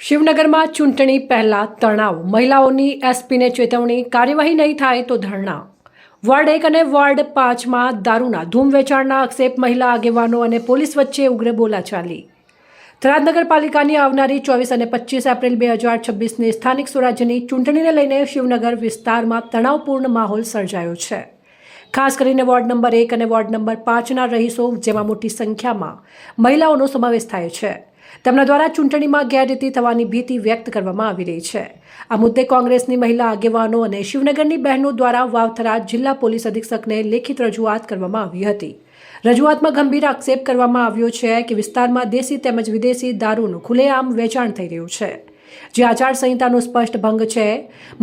શિવનગરમાં ચૂંટણી પહેલા તણાવ, મહિલાઓની એસપીને ચેતવણી, કાર્યવાહી નહીં થાય તો ધરણા. વોર્ડ 1 અને વોર્ડ 5માં દારૂના ધૂમ વેચાણના આક્ષેપ, મહિલા આગેવાનો અને પોલીસ વચ્ચે ઉગ્ર બોલાચાલી. થરાદ નગરપાલિકાની આવનારી 24 અને 25 એપ્રિલ 2026ની સ્થાનિક સ્વરાજ્યની ચૂંટણીને લઈને શિવનગર વિસ્તારમાં તણાવપૂર્ણ માહોલ સર્જાયો છે. ખાસ કરીને વોર્ડ નંબર 1 અને વોર્ડ નંબર 5ના રહીશો, જેમાં મોટી સંખ્યામાં મહિલાઓનો સમાવેશ થાય છે, તેમના દ્વારા ચૂંટણીમાં ગેરરીતિ થવાની ભીતિ વ્યક્ત કરવામાં આવી રહી છે. આ મુદ્દે કોંગ્રેસની મહિલા આગેવાનો અને શિવનગરની બહેનો દ્વારા વાવ-થરાદ જિલ્લા પોલીસ અધિક્ષકને લેખિત રજૂઆત કરવામાં આવી હતી. રજૂઆતમાં ગંભીર આક્ષેપ કરવામાં આવ્યો છે કે વિસ્તારમાં દેશી તેમજ વિદેશી દારૂનું ખુલ્લેઆમ વેચાણ થઈ રહ્યું છે, જે આચારસંહિતાનો સ્પષ્ટ ભંગ છે.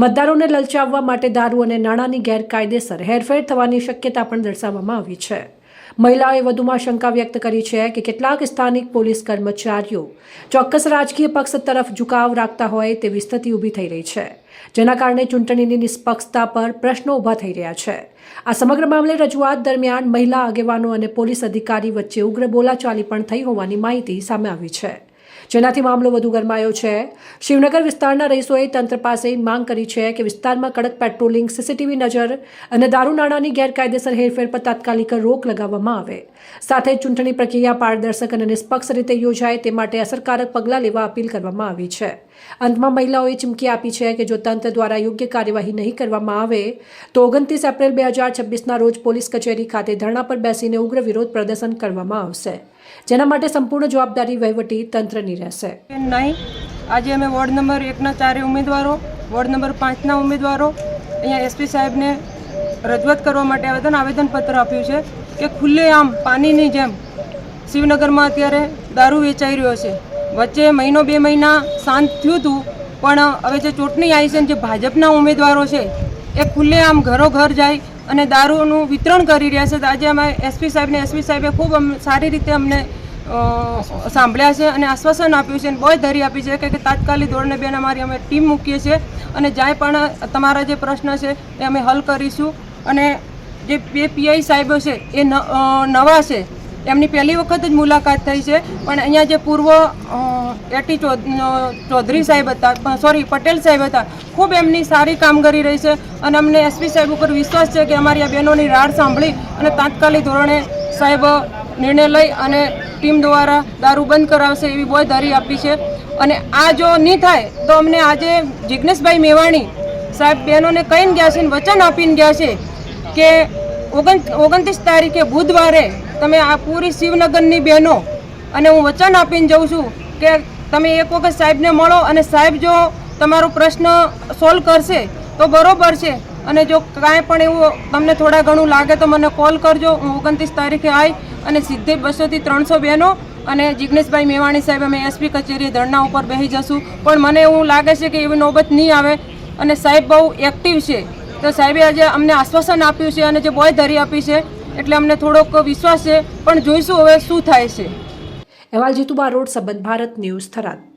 મતદારોને લલચાવવા માટે દારૂ અને નાણાંની ગેરકાયદેસર હેરફેર થવાની શક્યતા પણ દર્શાવવામાં આવી છે. મહિલાઓએ વધુમાં શંકા વ્યક્ત કરી છે કે કેટલાક સ્થાનિક પોલીસ કર્મચારીઓ ચોક્કસ રાજકીય પક્ષ તરફ ઝુકાવ રાખતા હોય તેવી સ્થિતિ ઊભી થઈ રહી છે, જેના કારણે ચૂંટણીની નિષ્પક્ષતા પર પ્રશ્નો ઊભા થઈ રહ્યા છે. આ સમગ્ર મામલે રજૂઆત દરમિયાન મહિલા આગેવાનો અને પોલીસ અધિકારી વચ્ચે ઉગ્ર બોલાચાલી પણ થઈ હોવાની માહિતી સામે આવી છે, જેનાથી મામલો વધુ ગરમાયો છે. શિવનગર વિસ્તારના રહીશોએ તંત્ર પાસે માંગ કરી છે કે વિસ્તારમાં કડક પેટ્રોલિંગ, સીસીટીવી નજર અને દારૂ નાણાંની ગેરકાયદેસર હેરફેર પર તાત્કાલિક રોક લગાવવામાં આવે. સાથે ચૂંટણી પ્રક્રિયા પારદર્શક અને નિષ્પક્ષ રીતે યોજાય તે માટે અસરકારક પગલાં લેવા અપીલ કરવામાં આવી છે. અંતમાં મહિલાઓએ ચીમકી આપી છે કે જો તંત્ર દ્વારા યોગ્ય કાર્યવાહી નહીં કરવામાં આવે તો 29 એપ્રિલ 2026ના રોજ પોલીસ કચેરી ખાતે ધરણા પર બેસીને ઉગ્ર વિરોધ પ્રદર્શન કરવામાં આવશે, જેના માટે સંપૂર્ણ જવાબદારી વહીવટી તંત્રની રહેશે. નહીં, આજે અમે વોર્ડ નંબર 1ના 4 ઉમેદવારો, વોર્ડ નંબર 5ના ઉમેદવારો અહીંયા એસપી સાહેબને રજૂઆત કરવા માટે આવેદનપત્ર આપ્યું છે કે ખુલ્લેઆમ પાણીની જેમ શિવનગરમાં અત્યારે દારૂ વેચાઈ રહ્યો છે. વચ્ચે મહિનો 2 મહિના શાંત થયું હતું, પણ હવે જે ચૂંટણી આવી છે ને જે ભાજપના ઉમેદવારો છે એ ખુલ્લેઆમ ઘરો ઘર જાય અને દારૂનું વિતરણ કરી રહ્યા છે. આજે અમે એસપી સાહેબે ખૂબ સારી રીતે અમને સાંભળ્યા છે અને આશ્વાસન આપ્યું છે અને બાંયધરી આપી છે કે તાત્કાલિક ધોરણે બેન અમારી અમે ટીમ મૂકીએ છીએ અને જ્યાં પણ તમારા જે પ્રશ્ન છે એ અમે હલ કરીશું. અને જે બે પીઆઈ સાહેબો છે એ નવા છે, એમની પહેલી વખત જ મુલાકાત થઈ છે, પણ અહીંયા જે પૂર્વ એટી ચૌધરી સાહેબ હતા, પટેલ સાહેબ હતા, ખૂબ એમની સારી કામગીરી રહી છે અને અમને એસપી સાહેબ ઉપર વિશ્વાસ છે કે અમારી આ બહેનોની રાડ સાંભળી અને તાત્કાલિક ધોરણે સાહેબ નિર્ણય લઈ અને ટીમ દ્વારા દારૂ બંધ કરાવશે એવી બાંયધરી આપી છે. અને આ જો નહીં થાય તો અમને આજે જિજ્ઞેશભાઈ મેવાણી સાહેબ બહેનોને કહીને ગયા છે, વચન આપીને ગયા છે કે 29 તારીખે બુધવારે તમે આ પૂરી શિવનગરની બહેનો, અને હું વચન આપીને જાઉં છું કે તમે એક વખત સાહેબને મળો અને સાહેબ જો તમારો પ્રશ્ન સોલ્વ કરશે તો બરોબર છે, અને જો કાંઈ પણ એવું તમને થોડા ઘણું લાગે તો મને કોલ કરજો. હું 29 તારીખે આવી અને સીધે 200 થી 300 બહેનો અને જિજ્ઞેશભાઈ મેવાણી સાહેબ અમે એસપી કચેરીએ ધરણા ઉપર બેસી જશું. પણ મને એવું લાગે છે કે એવી નોબત નહીં આવે અને સાહેબ બહુ એક્ટિવ છે, તો સાહેબે આજે અમને આશ્વાસન આપ્યું છે અને જે બાંયધરી આપી છે એટલે અમને થોડોક વિશ્વાસ છે, પણ જોઈશું હવે શું થાય છે. અહેવાલ જીતુ બારોટ, સંબંધ ભારત ન્યૂઝ, થરાદ.